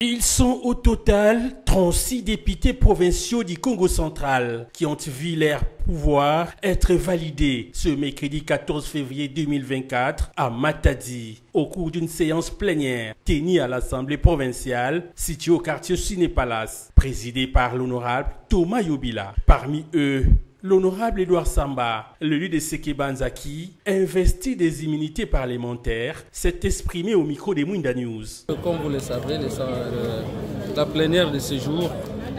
Ils sont au total 36 députés provinciaux du Congo central qui ont vu leur pouvoir être validés ce mercredi 14 février 2024 à Matadi au cours d'une séance plénière tenue à l'Assemblée provinciale située au quartier Ciné-Palace, présidée par l'honorable Thomas Yobila. Parmi eux, l'honorable Edouard Samba, l'élu de Sekebanza qui, investi des immunités parlementaires, s'est exprimé au micro des Mwinda News. Comme vous le savez, la plénière de ce jour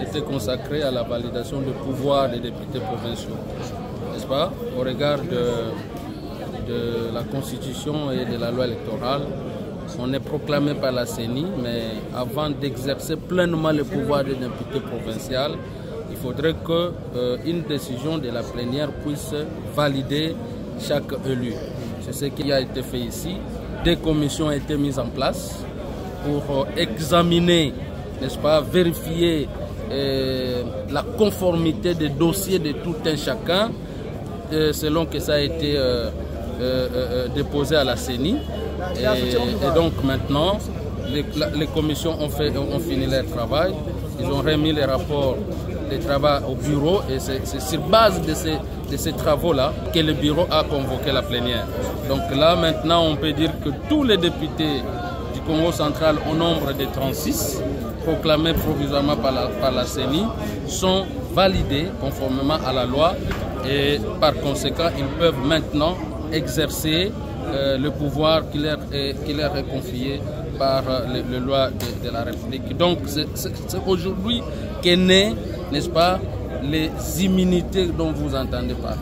était consacrée à la validation du pouvoir des députés provinciaux, n'est-ce pas? Au regard de la Constitution et de la loi électorale, on est proclamé par la CENI, mais avant d'exercer pleinement le pouvoir des députés provinciaux, il faudrait qu'une décision de la plénière puisse valider chaque élu. C'est ce qui a été fait ici. Des commissions ont été mises en place pour examiner, n'est-ce pas, vérifier la conformité des dossiers de tout un chacun, selon que ça a été déposé à la CENI. Et donc maintenant, les commissions ont fini leur travail. Ils ont remis les rapports de travail au bureau et c'est sur base de ces travaux-là que le bureau a convoqué la plénière. Donc là, maintenant, on peut dire que tous les députés du Congo central au nombre de 36, proclamés provisoirement par la CENI, sont validés conformément à la loi et par conséquent, ils peuvent maintenant exercer le pouvoir qui leur est confié par les lois de la République. Donc c'est aujourd'hui qu'est né, n'est-ce pas, les immunités dont vous entendez parler.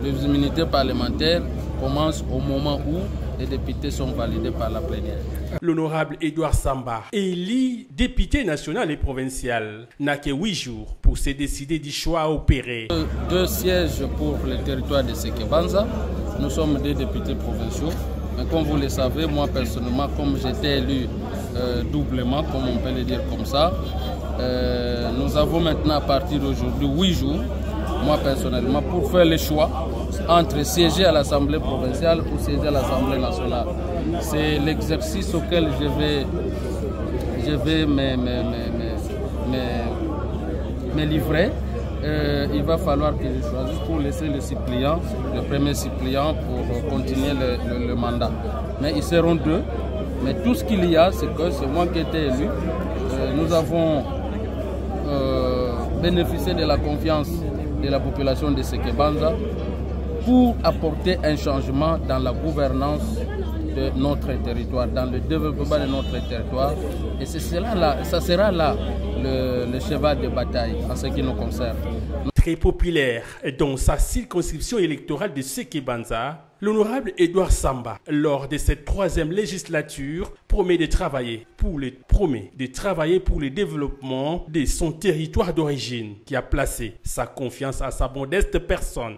Les immunités parlementaires commencent au moment où les députés sont validés par la plénière. L'honorable Edouard Samba, élu député national et provincial, n'a que 8 jours pour se décider du choix à opérer. 2 sièges pour le territoire de Sekebanza. Nous sommes des députés provinciaux. Mais comme vous le savez, moi personnellement, comme j'étais élu doublement, comme on peut le dire comme ça, nous avons maintenant à partir d'aujourd'hui 8 jours, moi personnellement, pour faire le choix entre siéger à l'Assemblée provinciale ou siéger à l'Assemblée nationale. C'est l'exercice auquel je vais me livrer. Il va falloir que je choisisse pour laisser le suppléant, le premier suppléant pour continuer le mandat. Mais ils seront 2. Mais tout ce qu'il y a, c'est que c'est moi qui ai été élu. Nous avons bénéficié de la confiance de la population de Sekebanza pour apporter un changement dans la gouvernance de notre territoire, dans le développement de notre territoire. Et ça sera là le cheval de bataille en ce qui nous concerne. Très populaire dans sa circonscription électorale de Sekebanza, l'honorable Edouard Samba, lors de cette 3e législature, promet de travailler pour le développement de son territoire d'origine, qui a placé sa confiance à sa modeste personne.